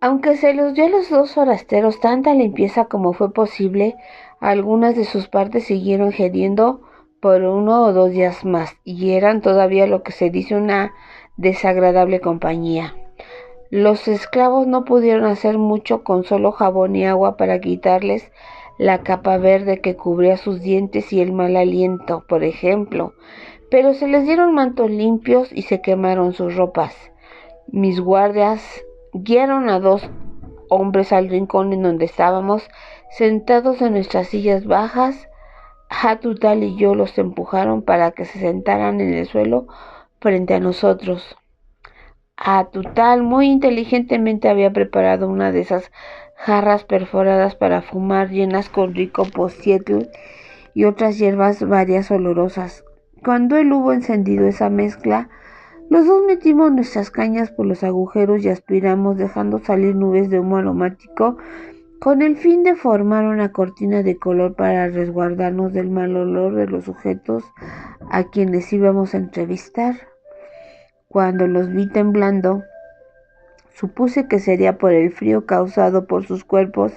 Aunque se les dio a los dos forasteros tanta limpieza como fue posible, algunas de sus partes siguieron gediendo por 1 o 2 días más, y eran todavía lo que se dice una desagradable compañía. Los esclavos no pudieron hacer mucho con solo jabón y agua para quitarles la capa verde que cubría sus dientes y el mal aliento, por ejemplo, pero se les dieron mantos limpios y se quemaron sus ropas. Mis guardias guiaron a 2 hombres al rincón en donde estábamos sentados en nuestras sillas bajas. Hatutal y yo los empujaron para que se sentaran en el suelo frente a nosotros. Hatutal muy inteligentemente había preparado una de esas jarras perforadas para fumar, llenas con rico postietl y otras hierbas varias olorosas. Cuando él hubo encendido esa mezcla, los dos metimos nuestras cañas por los agujeros y aspiramos, dejando salir nubes de humo aromático, con el fin de formar una cortina de color para resguardarnos del mal olor de los sujetos a quienes íbamos a entrevistar. Cuando los vi temblando, supuse que sería por el frío causado por sus cuerpos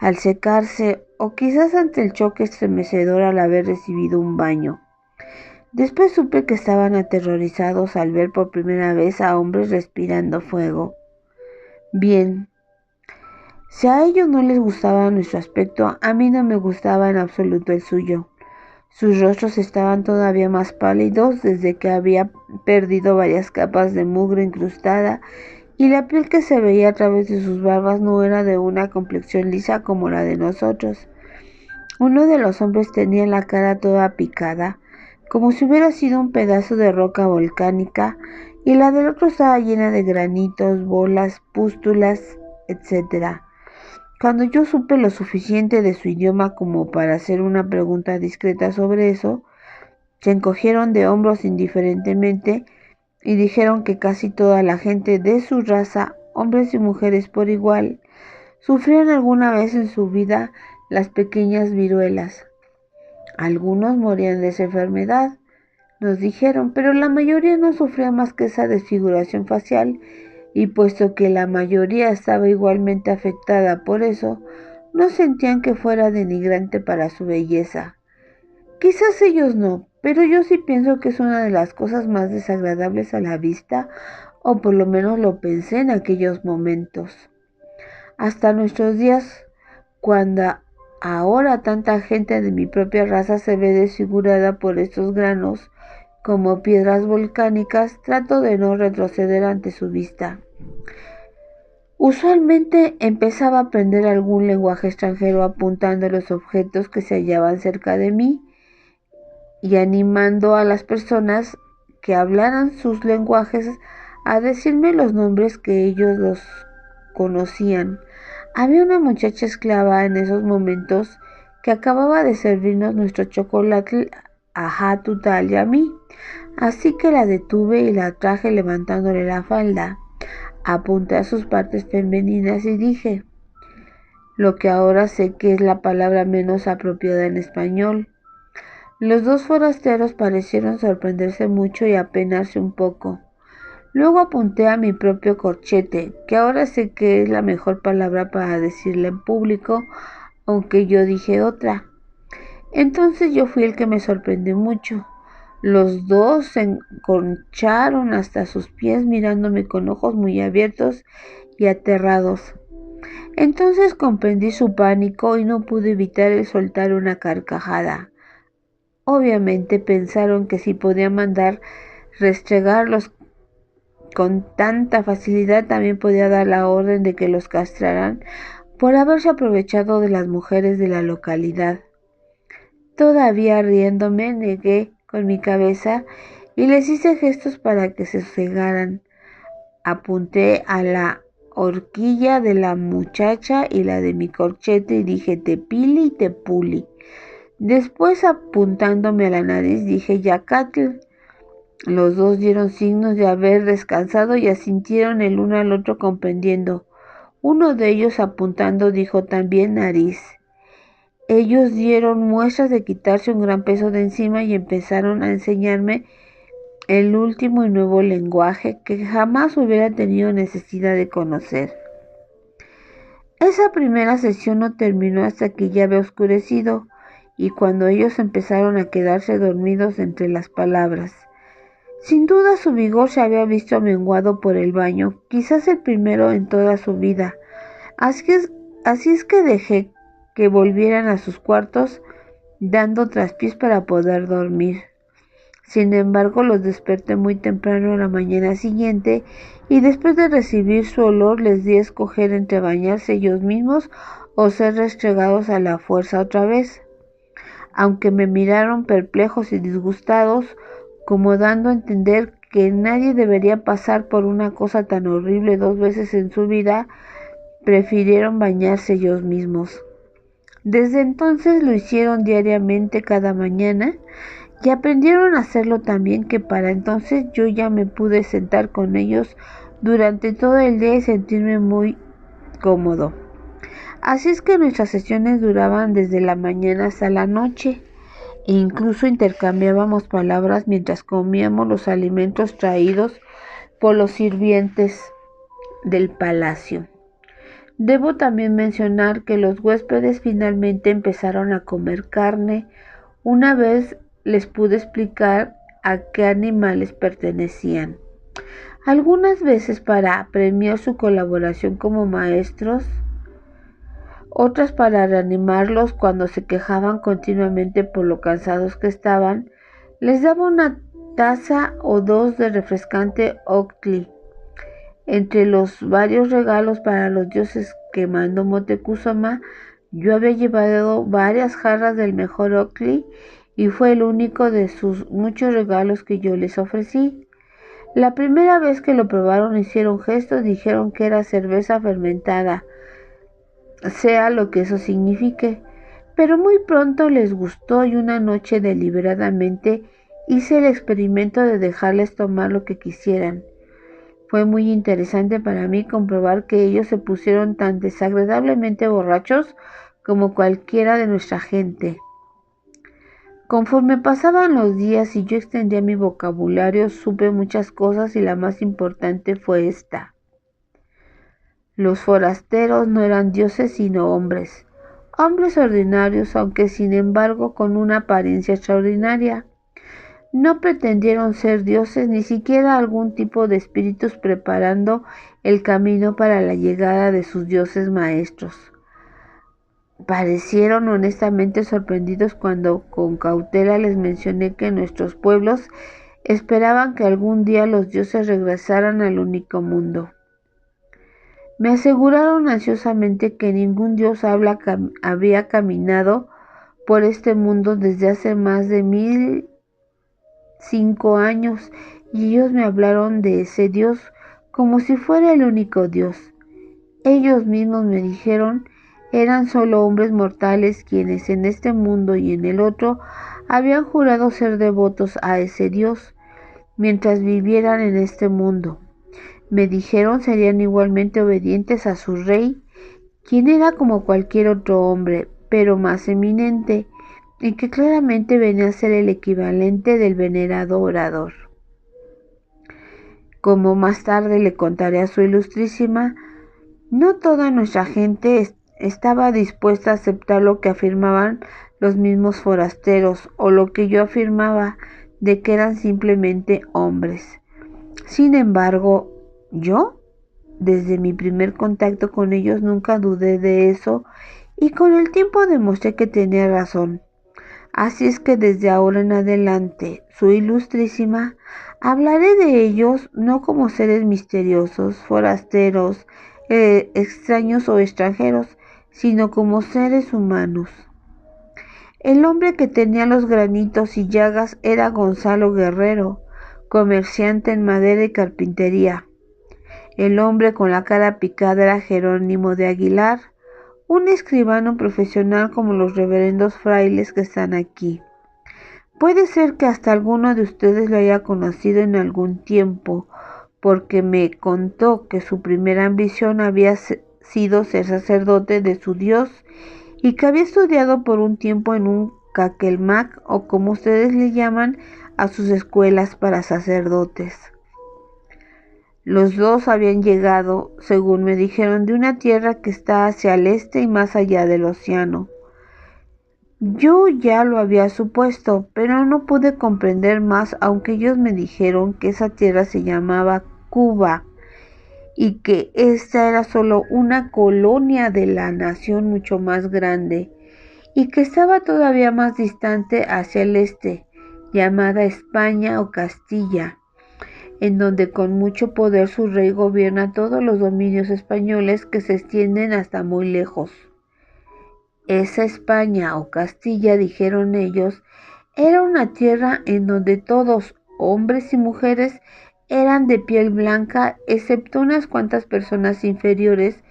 al secarse, o quizás ante el choque estremecedor al haber recibido un baño. Después supe que estaban aterrorizados al ver por primera vez a hombres respirando fuego. Bien, si a ellos no les gustaba nuestro aspecto, a mí no me gustaba en absoluto el suyo. Sus rostros estaban todavía más pálidos desde que había perdido varias capas de mugre incrustada, y la piel que se veía a través de sus barbas no era de una complexión lisa como la de nosotros. Uno de los hombres tenía la cara toda picada, como si hubiera sido un pedazo de roca volcánica, y la del otro estaba llena de granitos, bolas, pústulas, etc. Cuando yo supe lo suficiente de su idioma como para hacer una pregunta discreta sobre eso, se encogieron de hombros indiferentemente y dijeron que casi toda la gente de su raza, hombres y mujeres por igual, sufrían alguna vez en su vida las pequeñas viruelas. Algunos morían de esa enfermedad, nos dijeron, pero la mayoría no sufría más que esa desfiguración facial, y puesto que la mayoría estaba igualmente afectada por eso, no sentían que fuera denigrante para su belleza. Quizás ellos no, pero yo sí pienso que es una de las cosas más desagradables a la vista, o por lo menos lo pensé en aquellos momentos. Hasta nuestros días, cuando ahora tanta gente de mi propia raza se ve desfigurada por estos granos como piedras volcánicas, trato de no retroceder ante su vista. Usualmente empezaba a aprender algún lenguaje extranjero apuntando a los objetos que se hallaban cerca de mí y animando a las personas que hablaran sus lenguajes a decirme los nombres que ellos los conocían. Había una muchacha esclava en esos momentos que acababa de servirnos nuestro chocolate a Hatutal y a mí, así que la detuve y la traje levantándole la falda. Apunté a sus partes femeninas y dije lo que ahora sé que es la palabra menos apropiada en español. Los dos forasteros parecieron sorprenderse mucho y apenarse un poco. Luego apunté a mi propio corchete, que ahora sé que es la mejor palabra para decirla en público, aunque yo dije otra. Entonces yo fui el que me sorprendió mucho. Los dos se enconcharon hasta sus pies mirándome con ojos muy abiertos y aterrados. Entonces comprendí su pánico y no pude evitar el soltar una carcajada. Obviamente pensaron que si podía mandar restregarlos con tanta facilidad, también podía dar la orden de que los castraran por haberse aprovechado de las mujeres de la localidad. Todavía riéndome, negué con mi cabeza y les hice gestos para que se sosegaran. Apunté a la horquilla de la muchacha y la de mi corchete y dije tepili y tepuli. Después, apuntándome a la nariz, dije yacatl. Los dos dieron signos de haber descansado y asintieron el uno al otro comprendiendo. Uno de ellos, apuntando, dijo también nariz. Ellos dieron muestras de quitarse un gran peso de encima y empezaron a enseñarme el último y nuevo lenguaje que jamás hubiera tenido necesidad de conocer. Esa primera sesión no terminó hasta que ya había oscurecido y cuando ellos empezaron a quedarse dormidos entre las palabras. Sin duda su vigor se había visto menguado por el baño, quizás el primero en toda su vida. Así es que dejé que volvieran a sus cuartos dando traspiés para poder dormir. Sin embargo, los desperté muy temprano la mañana siguiente y después de recibir su olor les di a escoger entre bañarse ellos mismos o ser restregados a la fuerza otra vez. Aunque me miraron perplejos y disgustados, como dando a entender que nadie debería pasar por una cosa tan horrible 2 veces en su vida, prefirieron bañarse ellos mismos. Desde entonces lo hicieron diariamente cada mañana y aprendieron a hacerlo tan bien que para entonces yo ya me pude sentar con ellos durante todo el día y sentirme muy cómodo. Así es que nuestras sesiones duraban desde la mañana hasta la noche e incluso intercambiábamos palabras mientras comíamos los alimentos traídos por los sirvientes del palacio. Debo también mencionar que los huéspedes finalmente empezaron a comer carne una vez les pude explicar a qué animales pertenecían. Algunas veces para premiar su colaboración como maestros, otras para reanimarlos cuando se quejaban continuamente por lo cansados que estaban, les daba una taza o dos de refrescante Oakley. Entre los varios regalos para los dioses que mandó Moctezuma, yo había llevado varias jarras del mejor Oakley y fue el único de sus muchos regalos que yo les ofrecí. La primera vez que lo probaron hicieron gestos, dijeron que era cerveza fermentada, sea lo que eso signifique, pero muy pronto les gustó y una noche deliberadamente hice el experimento de dejarles tomar lo que quisieran. Fue muy interesante para mí comprobar que ellos se pusieron tan desagradablemente borrachos como cualquiera de nuestra gente. Conforme pasaban los días y yo extendía mi vocabulario, supe muchas cosas y la más importante fue esta. Los forasteros no eran dioses sino hombres, hombres ordinarios, aunque sin embargo con una apariencia extraordinaria. No pretendieron ser dioses, ni siquiera algún tipo de espíritus preparando el camino para la llegada de sus dioses maestros. Parecieron honestamente sorprendidos cuando con cautela les mencioné que nuestros pueblos esperaban que algún día los dioses regresaran al único mundo. Me aseguraron ansiosamente que ningún dios había caminado por este mundo desde hace más de 1005 años y ellos me hablaron de ese Dios como si fuera el único Dios. Ellos mismos me dijeron eran solo hombres mortales quienes en este mundo y en el otro habían jurado ser devotos a ese Dios mientras vivieran en este mundo. Me dijeron serían igualmente obedientes a su rey, quien era como cualquier otro hombre, pero más eminente, y que claramente venía a ser el equivalente del venerado orador. Como más tarde le contaré a su ilustrísima, no toda nuestra gente estaba dispuesta a aceptar lo que afirmaban los mismos forasteros o lo que yo afirmaba de que eran simplemente hombres. Sin embargo, yo, desde mi primer contacto con ellos, nunca dudé de eso y con el tiempo demostré que tenía razón. Así es que desde ahora en adelante, su ilustrísima, hablaré de ellos no como seres misteriosos, forasteros, extraños o extranjeros, sino como seres humanos. El hombre que tenía los granitos y llagas era Gonzalo Guerrero, comerciante en madera y carpintería. El hombre con la cara picada era Jerónimo de Aguilar, un escribano profesional como los reverendos frailes que están aquí. Puede ser que hasta alguno de ustedes lo haya conocido en algún tiempo, porque me contó que su primera ambición había sido ser sacerdote de su Dios y que había estudiado por un tiempo en un caquelmac o como ustedes le llaman a sus escuelas para sacerdotes. Los dos habían llegado, según me dijeron, de una tierra que está hacia el este y más allá del océano. Yo ya lo había supuesto, pero no pude comprender más, aunque ellos me dijeron que esa tierra se llamaba Cuba y que esta era solo una colonia de la nación mucho más grande y que estaba todavía más distante hacia el este, llamada España o Castilla, en donde con mucho poder su rey gobierna todos los dominios españoles que se extienden hasta muy lejos. Esa España o Castilla, dijeron ellos, era una tierra en donde todos, hombres y mujeres, eran de piel blanca, excepto unas cuantas personas inferiores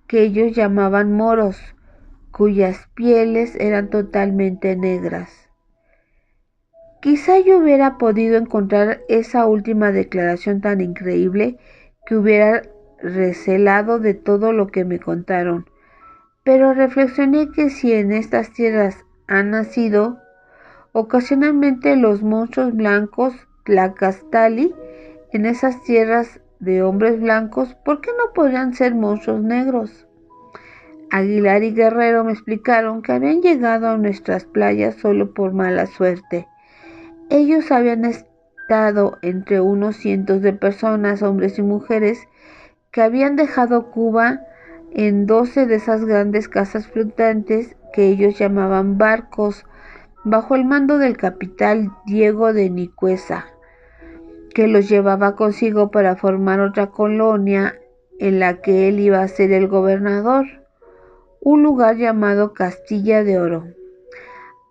que ellos llamaban moros, cuyas pieles eran totalmente negras. Quizá yo hubiera podido encontrar esa última declaración tan increíble que hubiera recelado de todo lo que me contaron, pero reflexioné que si en estas tierras han nacido ocasionalmente los monstruos blancos Tlacastali, en esas tierras de hombres blancos, ¿por qué no podrían ser monstruos negros? Aguilar y Guerrero me explicaron que habían llegado a nuestras playas solo por mala suerte. Ellos habían estado entre unos cientos de personas, hombres y mujeres, que habían dejado Cuba en 12 de esas grandes casas flotantes que ellos llamaban barcos, bajo el mando del capitán Diego de Nicuesa, que los llevaba consigo para formar otra colonia en la que él iba a ser el gobernador, un lugar llamado Castilla de Oro,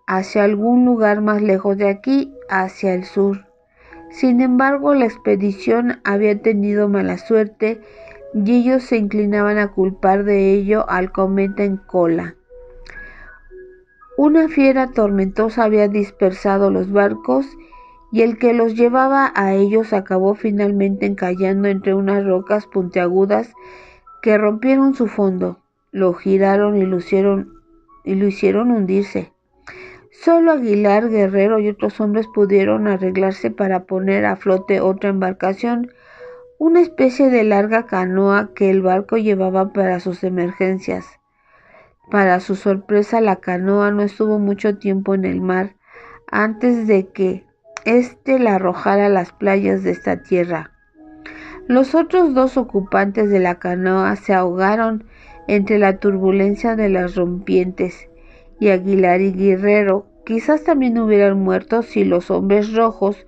hacia algún lugar más lejos de aquí, hacia el sur. Sin embargo, la expedición había tenido mala suerte y ellos se inclinaban a culpar de ello al cometa en cola. Una fiera tormentosa había dispersado los barcos y el que los llevaba a ellos acabó finalmente encallando entre unas rocas puntiagudas que rompieron su fondo, lo giraron y lo hicieron hundirse. Solo Aguilar, Guerrero y otros hombres pudieron arreglarse para poner a flote otra embarcación, una especie de larga canoa que el barco llevaba para sus emergencias. Para su sorpresa, la canoa no estuvo mucho tiempo en el mar antes de que éste la arrojara a las playas de esta tierra. Los otros dos ocupantes de la canoa se ahogaron entre la turbulencia de las rompientes, y Aguilar y Guerrero quizás también hubieran muerto si los hombres rojos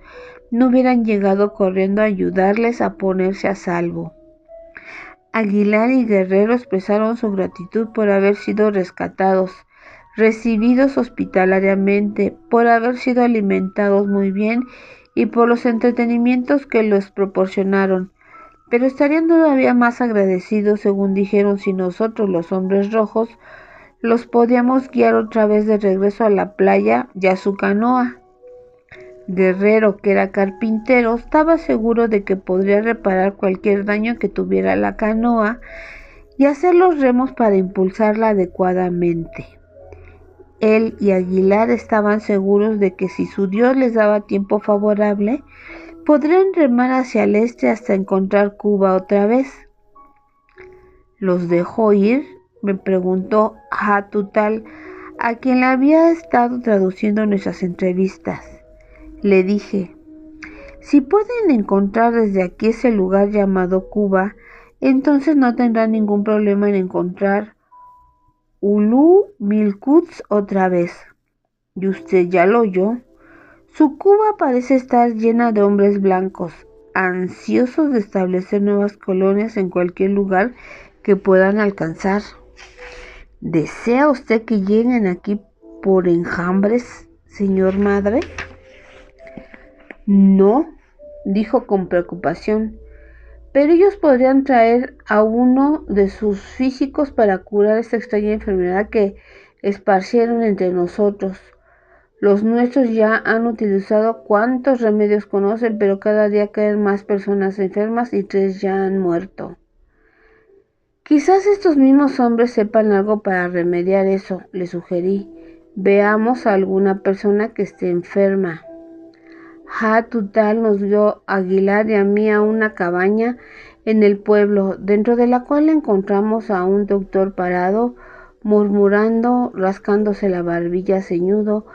no hubieran llegado corriendo a ayudarles a ponerse a salvo. Aguilar y Guerrero expresaron su gratitud por haber sido rescatados, recibidos hospitalariamente, por haber sido alimentados muy bien y por los entretenimientos que les proporcionaron, pero estarían todavía más agradecidos, según dijeron, si nosotros, los hombres rojos, los podíamos guiar otra vez de regreso a la playa y a su canoa. Guerrero, que era carpintero, estaba seguro de que podría reparar cualquier daño que tuviera la canoa y hacer los remos para impulsarla adecuadamente. Él y Aguilar estaban seguros de que si su Dios les daba tiempo favorable, podrían remar hacia el este hasta encontrar Cuba otra vez. ¿Los dejó ir?, me preguntó Hatutal, a quien le había estado traduciendo nuestras entrevistas. Le dije: si pueden encontrar desde aquí ese lugar llamado Cuba, entonces no tendrán ningún problema en encontrar Ulu Milkuts otra vez. Y usted ya lo oyó. Su Cuba parece estar llena de hombres blancos, ansiosos de establecer nuevas colonias en cualquier lugar que puedan alcanzar. ¿Desea usted que lleguen aquí por enjambres, señor madre? No, dijo con preocupación, pero ellos podrían traer a uno de sus físicos para curar esta extraña enfermedad que esparcieron entre nosotros. Los nuestros ya han utilizado cuantos remedios conocen, pero cada día caen más personas enfermas y 3 ya han muerto. Quizás estos mismos hombres sepan algo para remediar eso, le sugerí. Veamos a alguna persona que esté enferma. Hatutal nos dio a Aguilar y a mí a una cabaña en el pueblo, dentro de la cual encontramos a un doctor parado, murmurando, rascándose la barbilla ceñudo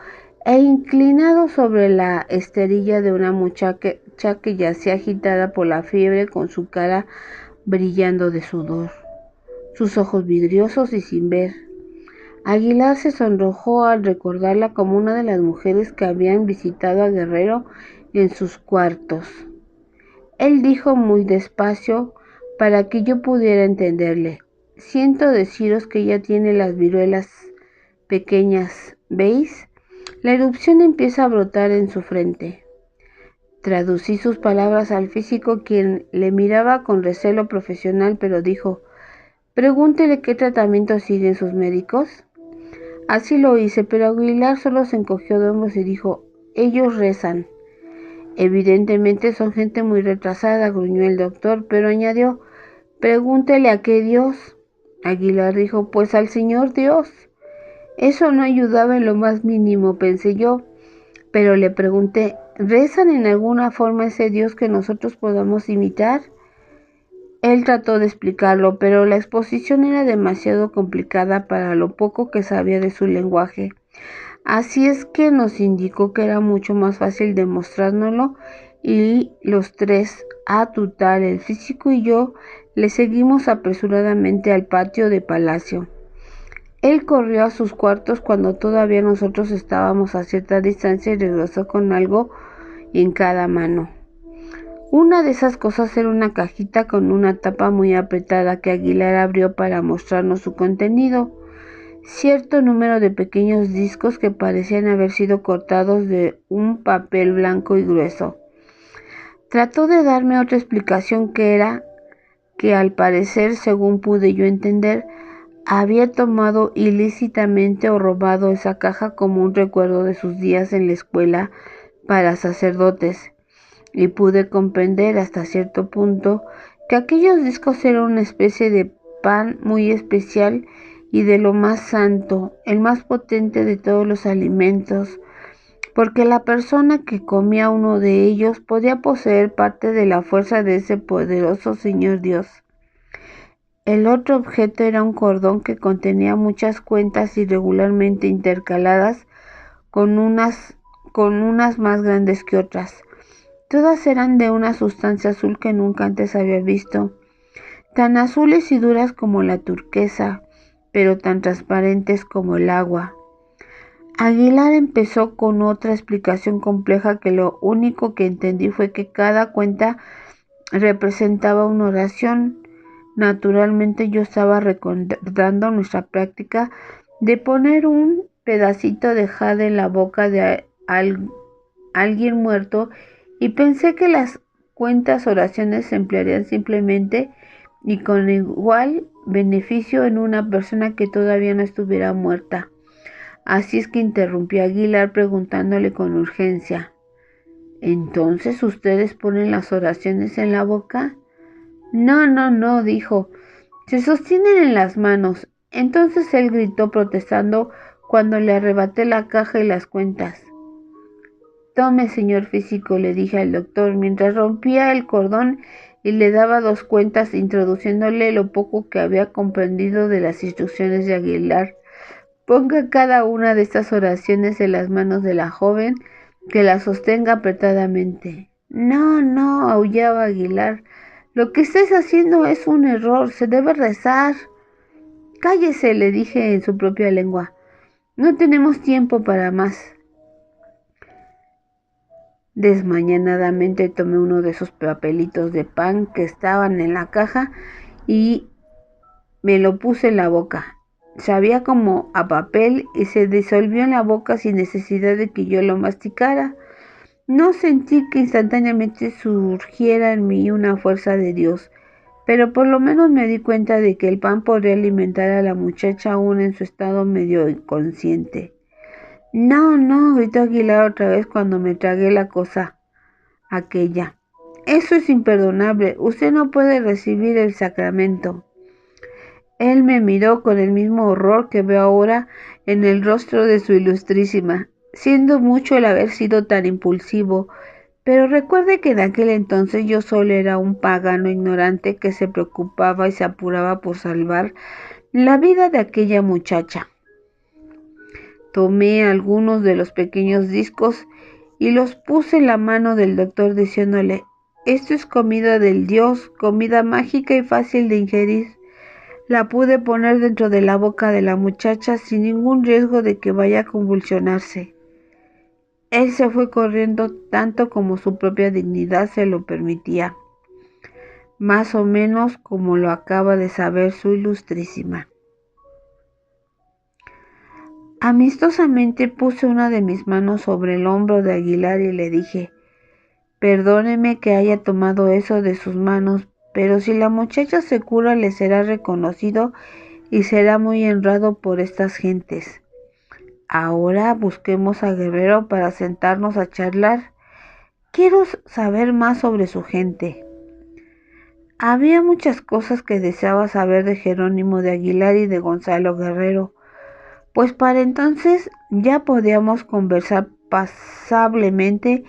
e inclinado sobre la esterilla de una muchacha que yacía agitada por la fiebre con su cara brillando de sudor, sus ojos vidriosos y sin ver. Aguilar se sonrojó al recordarla como una de las mujeres que habían visitado a Guerrero en sus cuartos. Él dijo muy despacio para que yo pudiera entenderle: siento deciros que ella tiene las viruelas pequeñas, ¿veis? La erupción empieza a brotar en su frente. Traducí sus palabras al físico, quien le miraba con recelo profesional, pero dijo: pregúntele qué tratamiento siguen sus médicos. Así lo hice, pero Aguilar solo se encogió de hombros y dijo: ellos rezan. Evidentemente son gente muy retrasada, gruñó el doctor, pero añadió: pregúntele a qué Dios. Aguilar dijo: pues al Señor Dios. Eso no ayudaba en lo más mínimo, pensé yo, pero le pregunté: ¿rezan en alguna forma ese Dios que nosotros podamos imitar? Él trató de explicarlo, pero la exposición era demasiado complicada para lo poco que sabía de su lenguaje. Así es que nos indicó que era mucho más fácil demostrárnoslo, y los tres, a Tutal, el físico y yo, le seguimos apresuradamente al patio de palacio. Él corrió a sus cuartos cuando todavía nosotros estábamos a cierta distancia y regresó con algo en cada mano. Una de esas cosas era una cajita con una tapa muy apretada que Aguilar abrió para mostrarnos su contenido. Cierto número de pequeños discos que parecían haber sido cortados de un papel blanco y grueso. Trató de darme otra explicación, que era que al parecer, según pude yo entender, había tomado ilícitamente o robado esa caja como un recuerdo de sus días en la escuela para sacerdotes, y pude comprender hasta cierto punto que aquellos discos eran una especie de pan muy especial y de lo más santo, el más potente de todos los alimentos, porque la persona que comía uno de ellos podía poseer parte de la fuerza de ese poderoso Señor Dios. El otro objeto era un cordón que contenía muchas cuentas irregularmente intercaladas, con unas más grandes que otras. Todas eran de una sustancia azul que nunca antes había visto, tan azules y duras como la turquesa, pero tan transparentes como el agua. Aguilar empezó con otra explicación compleja que lo único que entendí fue que cada cuenta representaba una oración. Naturalmente yo estaba recordando nuestra práctica de poner un pedacito de jade en la boca de alguien muerto, y pensé que las cuentas oraciones se emplearían simplemente y con igual beneficio en una persona que todavía no estuviera muerta. Así es que interrumpí a Aguilar preguntándole con urgencia: ¿entonces ustedes ponen las oraciones en la boca? No, dijo, se sostienen en las manos. Entonces él gritó protestando cuando le arrebaté la caja y las cuentas. Tome, señor físico, le dije al doctor, mientras rompía el cordón y le daba 2 cuentas, introduciéndole lo poco que había comprendido de las instrucciones de Aguilar. Ponga cada una de estas oraciones en las manos de la joven, que las sostenga apretadamente. No, aullaba Aguilar. Lo que estáis haciendo es un error, se debe rezar. Cállese, le dije en su propia lengua. No tenemos tiempo para más. Desmañanadamente tomé uno de esos papelitos de pan que estaban en la caja y me lo puse en la boca. Sabía como a papel y se disolvió en la boca sin necesidad de que yo lo masticara. No sentí que instantáneamente surgiera en mí una fuerza de Dios, pero por lo menos me di cuenta de que el pan podría alimentar a la muchacha aún en su estado medio inconsciente. No, gritó Aguilar otra vez cuando me tragué la cosa aquella. Eso es imperdonable. Usted no puede recibir el sacramento. Él me miró con el mismo horror que veo ahora en el rostro de su ilustrísima. Siendo mucho el haber sido tan impulsivo, Pero recuerde que en aquel entonces yo solo era un pagano ignorante que se preocupaba y se apuraba por salvar la vida de aquella muchacha. Tomé algunos de los pequeños discos y los puse en la mano del doctor diciéndole: esto es comida del Dios, comida mágica y fácil de ingerir. La pude poner dentro de la boca de la muchacha sin ningún riesgo de que vaya a convulsionarse. Él se fue corriendo tanto como su propia dignidad se lo permitía, más o menos como lo acaba de saber su ilustrísima. Amistosamente puse una de mis manos sobre el hombro de Aguilar y le dije: perdóneme que haya tomado eso de sus manos, pero si la muchacha se cura le será reconocido y será muy honrado por estas gentes. Ahora busquemos a Guerrero para sentarnos a charlar. Quiero saber más sobre su gente. Había muchas cosas que deseaba saber de Jerónimo de Aguilar y de Gonzalo Guerrero, pues para entonces ya podíamos conversar pasablemente,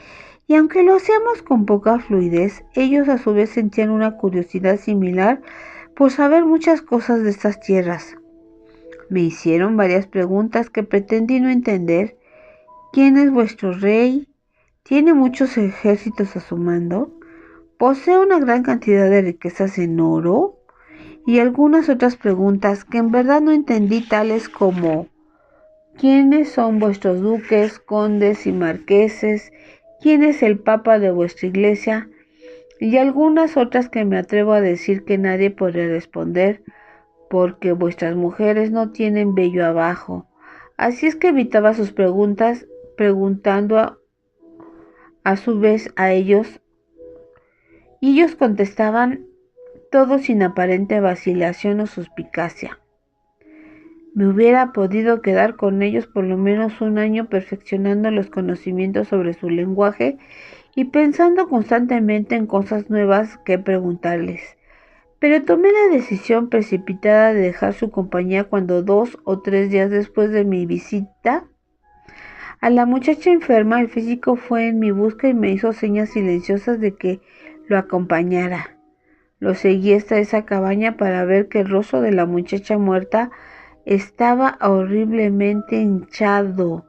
y aunque lo hacíamos con poca fluidez, ellos a su vez sentían una curiosidad similar por saber muchas cosas de estas tierras. Me hicieron varias preguntas que pretendí no entender. ¿Quién es vuestro rey? ¿Tiene muchos ejércitos a su mando? ¿Posee una gran cantidad de riquezas en oro? Y algunas otras preguntas que en verdad no entendí, tales como: ¿quiénes son vuestros duques, condes y marqueses? ¿Quién es el papa de vuestra iglesia? Y algunas otras que me atrevo a decir que nadie podrá responder, porque vuestras mujeres no tienen vello abajo. Así es que evitaba sus preguntas, preguntando a su vez a ellos, y ellos contestaban todo sin aparente vacilación o suspicacia. Me hubiera podido quedar con ellos por lo menos un año perfeccionando los conocimientos sobre su lenguaje y pensando constantemente en cosas nuevas que preguntarles. Pero tomé la decisión precipitada de dejar su compañía cuando 2 o 3 días después de mi visita a la muchacha enferma, el físico fue en mi busca y me hizo señas silenciosas de que lo acompañara. Lo seguí hasta esa cabaña para ver que el rostro de la muchacha muerta estaba horriblemente hinchado,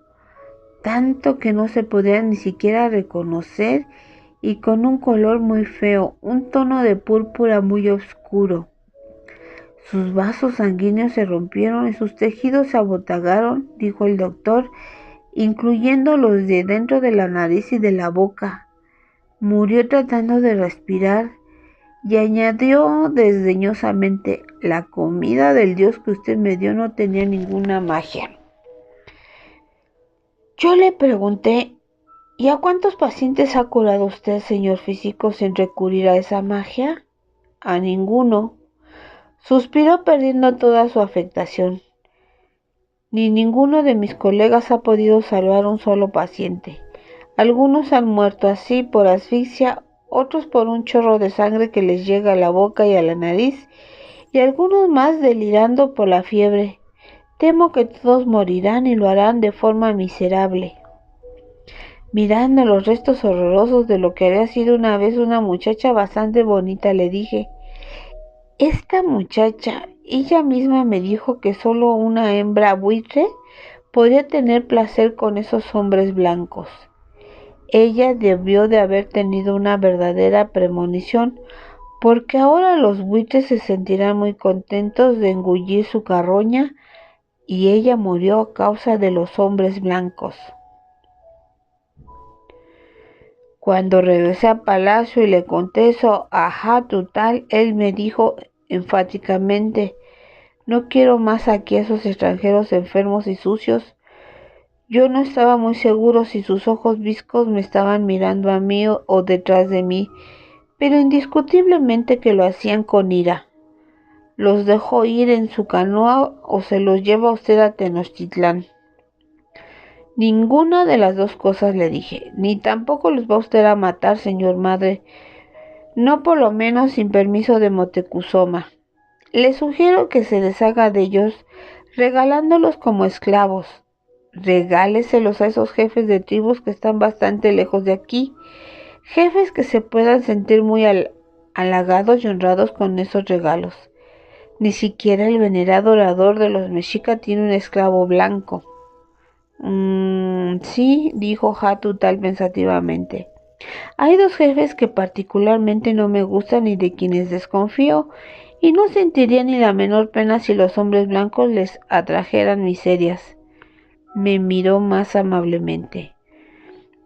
tanto que no se podía ni siquiera reconocer, y con un color muy feo, un tono de púrpura muy oscuro. Sus vasos sanguíneos se rompieron y sus tejidos se abotagaron, dijo el doctor, incluyendo los de dentro de la nariz y de la boca. Murió tratando de respirar, y añadió desdeñosamente: la comida del Dios que usted me dio no tenía ninguna magia. Yo le pregunté: ¿y a cuántos pacientes ha curado usted, señor físico, sin recurrir a esa magia? A ninguno. Suspiró perdiendo toda su afectación. Ni ninguno de mis colegas ha podido salvar un solo paciente. Algunos han muerto así por asfixia, otros por un chorro de sangre que les llega a la boca y a la nariz, y algunos más delirando por la fiebre. Temo que todos morirán y lo harán de forma miserable. Mirando los restos horrorosos de lo que había sido una vez una muchacha bastante bonita, le dije: esta muchacha, ella misma me dijo que solo una hembra buitre podía tener placer con esos hombres blancos. Ella debió de haber tenido una verdadera premonición, porque ahora los buitres se sentirán muy contentos de engullir su carroña, y ella murió a causa de los hombres blancos. Cuando regresé a palacio y le conté eso a Hatutal, él me dijo enfáticamente: no quiero más aquí a esos extranjeros enfermos y sucios. Yo no estaba muy seguro si sus ojos viscos me estaban mirando a mí o detrás de mí, pero indiscutiblemente que lo hacían con ira. ¿Los dejó ir en su canoa o se los lleva usted a Tenochtitlán? Ninguna de las dos cosas, le dije, ni tampoco los va usted a matar, señor madre, no por lo menos sin permiso de Moctezuma. Le sugiero que se deshaga de ellos regalándolos como esclavos. Regáleselos a esos jefes de tribus que están bastante lejos de aquí, Jefes que se puedan sentir muy halagados y honrados con esos regalos. Ni siquiera el venerado orador de los mexicas tiene un esclavo blanco. Sí, dijo Hatutal pensativamente. Hay dos jefes que particularmente no me gustan y de quienes desconfío, y no sentiría ni la menor pena si los hombres blancos les atrajeran miserias. Me miró más amablemente.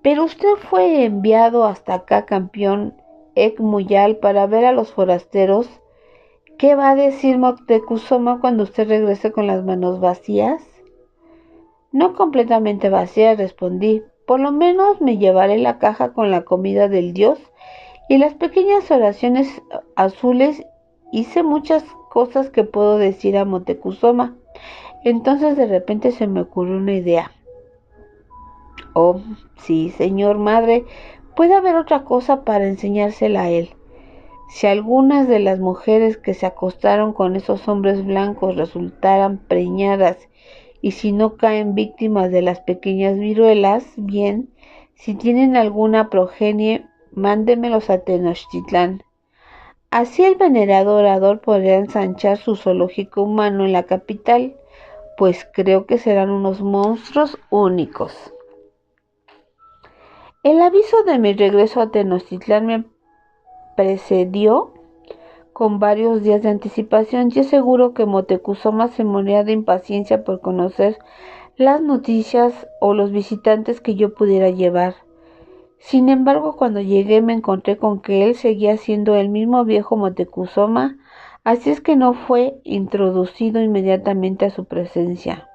Pero usted fue enviado hasta acá, campeón Ekmuyal, para ver a los forasteros. ¿Qué va a decir Moctezuma cuando usted regrese con las manos vacías? No completamente vacías, respondí. Por lo menos me llevaré la caja con la comida del dios y las pequeñas oraciones azules. Hice muchas cosas que puedo decir a Moctezuma. Entonces de repente se me ocurrió una idea. Oh, sí, señor madre, puede haber otra cosa para enseñársela a él. Si algunas de las mujeres que se acostaron con esos hombres blancos resultaran preñadas y si no caen víctimas de las pequeñas viruelas, bien, si tienen alguna progenie, mándemelos a Tenochtitlán. Así el venerado orador podrá ensanchar su zoológico humano en la capital, pues creo que serán unos monstruos únicos. El aviso de mi regreso a Tenochtitlán me precedió con varios días de anticipación. Yo seguro que Moctezuma se moría de impaciencia por conocer las noticias o los visitantes que yo pudiera llevar. Sin embargo, cuando llegué me encontré con que él seguía siendo el mismo viejo Moctezuma, así es que no fue introducido inmediatamente a su presencia.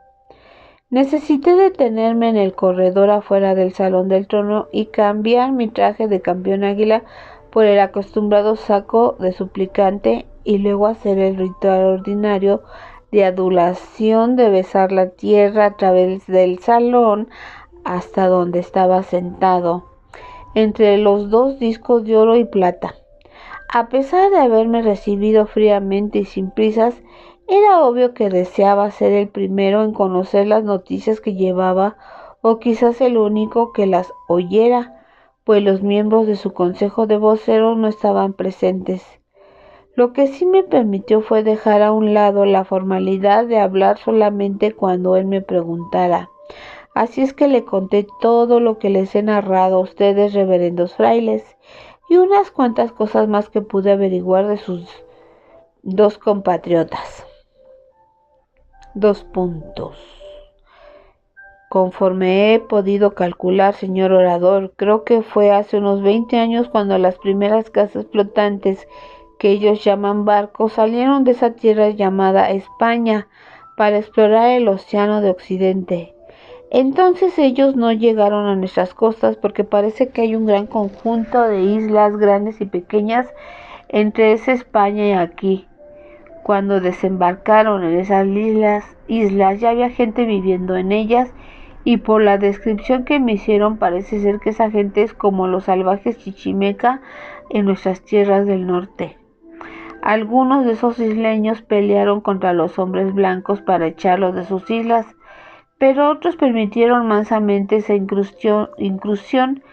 Necesité detenerme en el corredor afuera del salón del trono y cambiar mi traje de campeón águila por el acostumbrado saco de suplicante y luego hacer el ritual ordinario de adulación de besar la tierra a través del salón hasta donde estaba sentado, entre los dos discos de oro y plata. A pesar de haberme recibido fríamente y sin prisas, era obvio que deseaba ser el primero en conocer las noticias que llevaba, o quizás el único que las oyera, pues los miembros de su consejo de voceros no estaban presentes. Lo que sí me permitió fue dejar a un lado la formalidad de hablar solamente cuando él me preguntara. Así es que le conté todo lo que les he narrado a ustedes, reverendos frailes, y unas cuantas cosas más que pude averiguar de sus dos compatriotas. 2 puntos. Conforme he podido calcular, señor orador, creo que fue hace unos 20 años cuando las primeras casas flotantes, que ellos llaman barcos, salieron de esa tierra llamada España para explorar el océano de Occidente. Entonces ellos no llegaron a nuestras costas porque parece que hay un gran conjunto de islas grandes y pequeñas entre esa España y aquí. Cuando desembarcaron en esas islas ya había gente viviendo en ellas, y por la descripción que me hicieron parece ser que esa gente es como los salvajes chichimeca en nuestras tierras del norte. Algunos de esos isleños pelearon contra los hombres blancos para echarlos de sus islas, pero otros permitieron mansamente esa inclusión,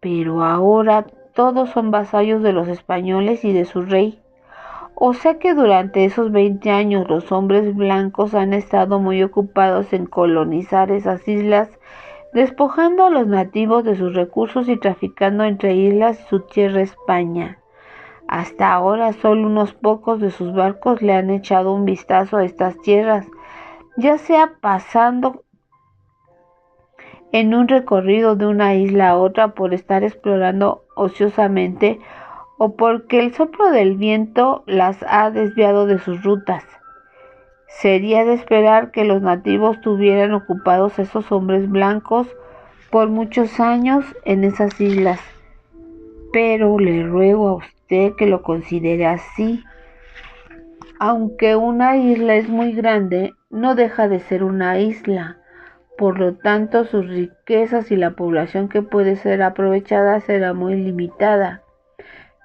pero ahora todos son vasallos de los españoles y de su rey. O sea que durante esos 20 años los hombres blancos han estado muy ocupados en colonizar esas islas, despojando a los nativos de sus recursos y traficando entre islas y su tierra España. Hasta ahora solo unos pocos de sus barcos le han echado un vistazo a estas tierras, ya sea pasando en un recorrido de una isla a otra por estar explorando ociosamente, o porque el soplo del viento las ha desviado de sus rutas. Sería de esperar que los nativos tuvieran ocupados esos hombres blancos por muchos años en esas islas, pero le ruego a usted que lo considere así. Aunque una isla es muy grande, no deja de ser una isla. Por lo tanto, sus riquezas y la población que puede ser aprovechada será muy limitada.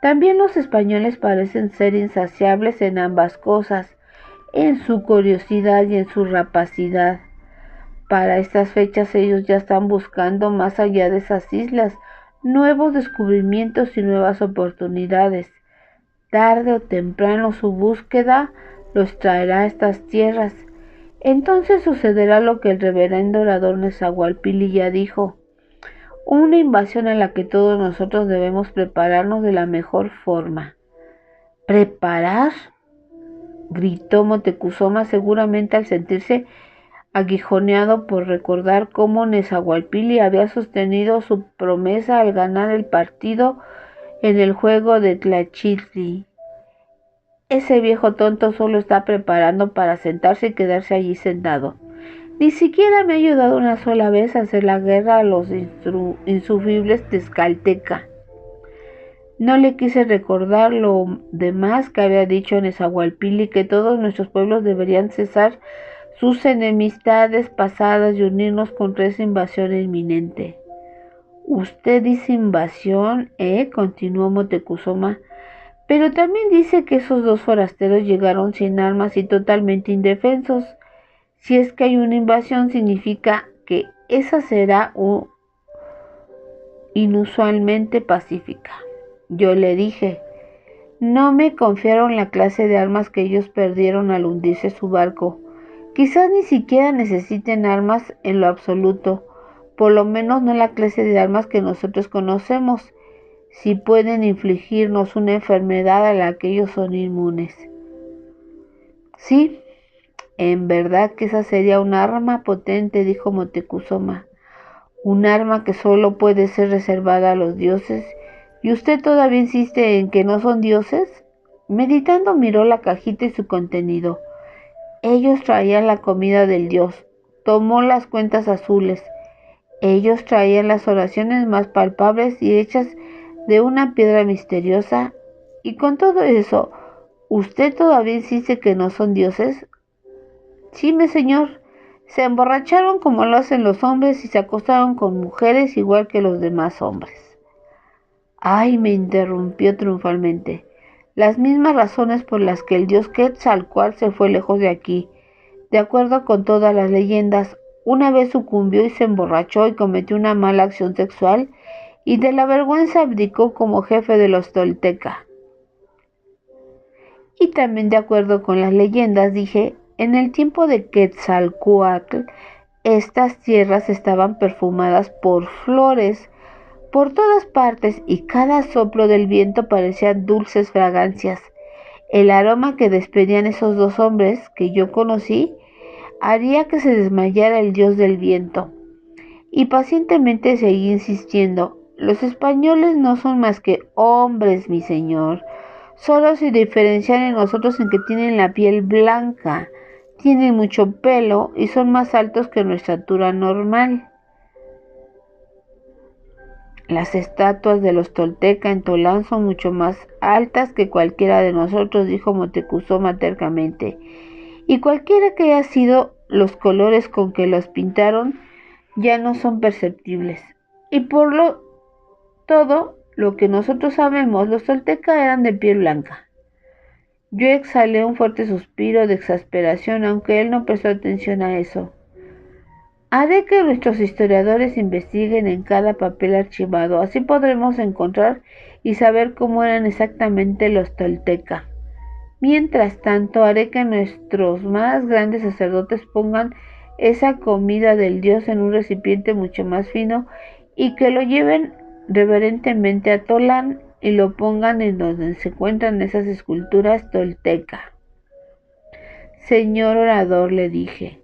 También los españoles parecen ser insaciables en ambas cosas, en su curiosidad y en su rapacidad. Para estas fechas ellos ya están buscando más allá de esas islas nuevos descubrimientos y nuevas oportunidades. Tarde o temprano su búsqueda los traerá a estas tierras. Entonces sucederá lo que el reverendo orador Nezahualpilli ya dijo, una invasión a la que todos nosotros debemos prepararnos de la mejor forma. ¿Preparar?, gritó Moctezuma, seguramente al sentirse aguijoneado por recordar cómo Nezahualpilli había sostenido su promesa al ganar el partido en el juego de Tlachtli. Ese viejo tonto solo está preparando para sentarse y quedarse allí sentado. Ni siquiera me ha ayudado una sola vez a hacer la guerra a los insufribles tezcalteca. No le quise recordar lo demás que había dicho Nezahualpilli, que todos nuestros pueblos deberían cesar sus enemistades pasadas y unirnos contra esa invasión inminente. Usted dice invasión, continuó Moctezuma, pero también dice que esos dos forasteros llegaron sin armas y totalmente indefensos. Si es que hay una invasión, significa que esa será inusualmente pacífica. Yo le dije, no me confiaron la clase de armas que ellos perdieron al hundirse su barco. Quizás ni siquiera necesiten armas en lo absoluto, por lo menos no la clase de armas que nosotros conocemos, si pueden infligirnos una enfermedad a la que ellos son inmunes. Sí, en verdad que esa sería un arma potente, dijo Moctezuma, un arma que solo puede ser reservada a los dioses. ¿Y usted todavía insiste en que no son dioses? Meditando miró la cajita y su contenido. Ellos traían la comida del dios. Tomó las cuentas azules. Ellos traían las oraciones más palpables y hechas de una piedra misteriosa. Y con todo eso, ¿usted todavía insiste que no son dioses? Sí, mi señor. Se emborracharon como lo hacen los hombres y se acostaron con mujeres igual que los demás hombres. ¡Ay!, me interrumpió triunfalmente. Las mismas razones por las que el dios Quetzalcóatl se fue lejos de aquí. De acuerdo con todas las leyendas, una vez sucumbió y se emborrachó y cometió una mala acción sexual y de la vergüenza abdicó como jefe de los tolteca. Y también de acuerdo con las leyendas, dije, en el tiempo de Quetzalcóatl, estas tierras estaban perfumadas por flores por todas partes y cada soplo del viento parecía dulces fragancias. El aroma que despedían esos dos hombres que yo conocí haría que se desmayara el dios del viento. Y pacientemente seguí insistiendo, los españoles no son más que hombres, mi señor. Solo se diferencian en nosotros en que tienen la piel blanca, tienen mucho pelo y son más altos que nuestra altura normal. Las estatuas de los tolteca en Tolán son mucho más altas que cualquiera de nosotros, dijo Moctezuma tercamente, y cualquiera que haya sido los colores con que los pintaron ya no son perceptibles. Y por todo lo que nosotros sabemos, los tolteca eran de piel blanca. Yo exhalé un fuerte suspiro de exasperación, aunque él no prestó atención a eso. Haré que nuestros historiadores investiguen en cada papel archivado, así podremos encontrar y saber cómo eran exactamente los tolteca. Mientras tanto, haré que nuestros más grandes sacerdotes pongan esa comida del dios en un recipiente mucho más fino y que lo lleven reverentemente a Tolán y lo pongan en donde se encuentran esas esculturas tolteca. Señor orador, le dije,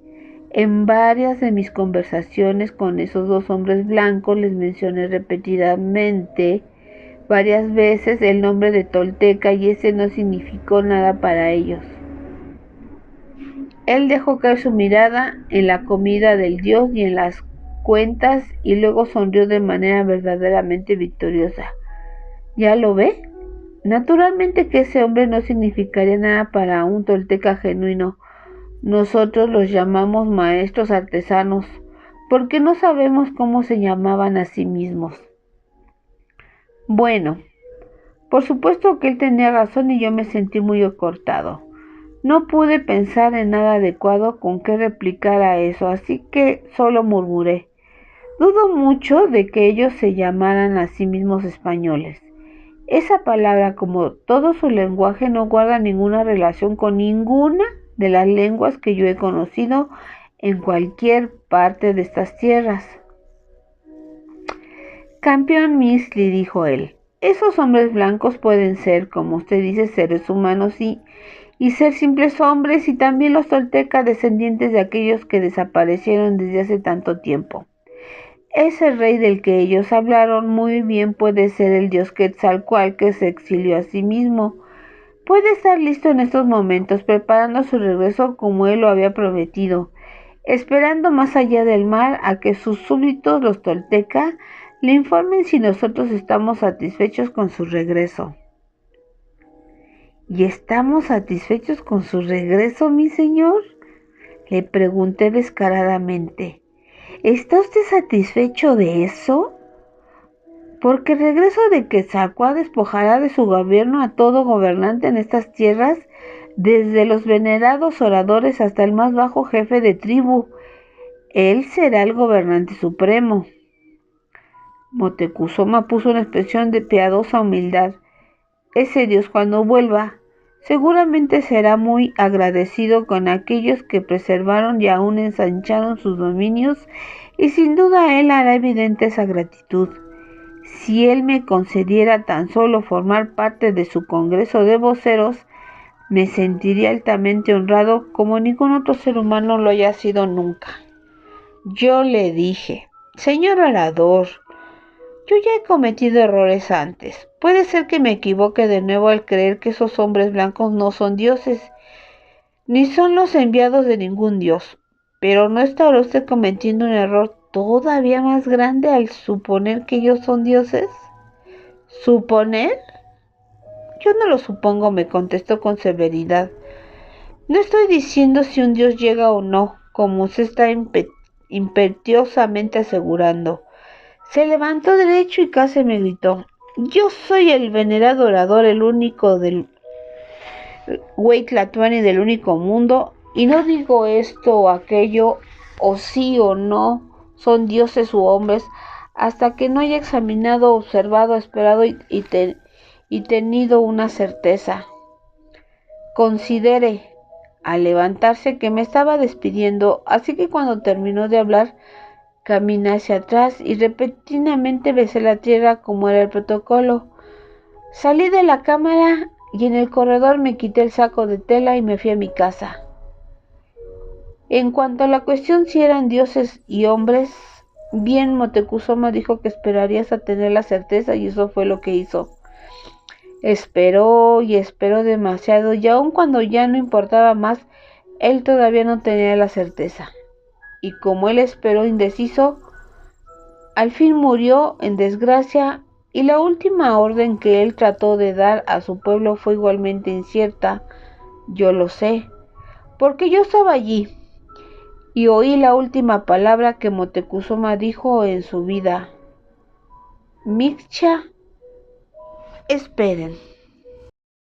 en varias de mis conversaciones con esos dos hombres blancos les mencioné repetidamente varias veces el nombre de tolteca y ese no significó nada para ellos. Él dejó caer su mirada en la comida del dios y en las cuentas y luego sonrió de manera verdaderamente victoriosa. ¿Ya lo ve? Naturalmente que ese hombre no significaría nada para un tolteca genuino. Nosotros los llamamos maestros artesanos, porque no sabemos cómo se llamaban a sí mismos. Bueno, por supuesto que él tenía razón y yo me sentí muy cortado. No pude pensar en nada adecuado con qué replicar a eso, así que solo murmuré. Dudo mucho de que ellos se llamaran a sí mismos españoles. Esa palabra, como todo su lenguaje, no guarda ninguna relación con ninguna de las lenguas que yo he conocido en cualquier parte de estas tierras. Campeón Measley, dijo él, esos hombres blancos pueden ser, como usted dice, seres humanos y ser simples hombres, y también los toltecas, descendientes de aquellos que desaparecieron desde hace tanto tiempo. Ese rey del que ellos hablaron muy bien puede ser el dios Quetzalcóatl, que se exilió a sí mismo. Puede estar listo en estos momentos, preparando su regreso como él lo había prometido, esperando más allá del mar a que sus súbditos, los toltecas, le informen si nosotros estamos satisfechos con su regreso. ¿Y estamos satisfechos con su regreso, mi señor?, le pregunté descaradamente. ¿Está usted satisfecho de eso? Porque el regreso de Quetzalcóatl despojará de su gobierno a todo gobernante en estas tierras, desde los venerados oradores hasta el más bajo jefe de tribu. Él será el gobernante supremo. Moctezuma puso una expresión de piadosa humildad. Ese Dios, cuando vuelva, seguramente será muy agradecido con aquellos que preservaron y aún ensancharon sus dominios, y sin duda él hará evidente esa gratitud. Si él me concediera tan solo formar parte de su congreso de voceros, me sentiría altamente honrado como ningún otro ser humano lo haya sido nunca. Yo le dije, señor orador, yo ya he cometido errores antes. Puede ser que me equivoque de nuevo al creer que esos hombres blancos no son dioses, ni son los enviados de ningún dios. Pero ¿no estará usted cometiendo un error todavía más grande al suponer que ellos son dioses? ¿Suponer? Yo no lo supongo, me contestó con severidad. No estoy diciendo si un dios llega o no, como usted está impetuosamente asegurando. Se levantó derecho y casi me gritó. Yo soy el venerado orador, el único del Hueytlatuani del único mundo, y no digo esto o aquello, o sí o no, son dioses u hombres, hasta que no haya examinado, observado, esperado y tenido una certeza. Considere, al levantarse, que me estaba despidiendo, así que cuando terminó de hablar, caminé hacia atrás y repentinamente besé la tierra como era el protocolo. Salí de la cámara y en el corredor me quité el saco de tela y me fui a mi casa. En cuanto a la cuestión si eran dioses y hombres, bien, Moctezuma dijo que esperaría hasta tener la certeza, y eso fue lo que hizo. Esperó y esperó demasiado, y aun cuando ya no importaba más, él todavía no tenía la certeza. Y como él esperó indeciso, al fin murió en desgracia, y la última orden que él trató de dar a su pueblo fue igualmente incierta. Yo lo sé, porque yo estaba allí, y oí la última palabra que Moctezuma dijo en su vida. Mixcha, esperen.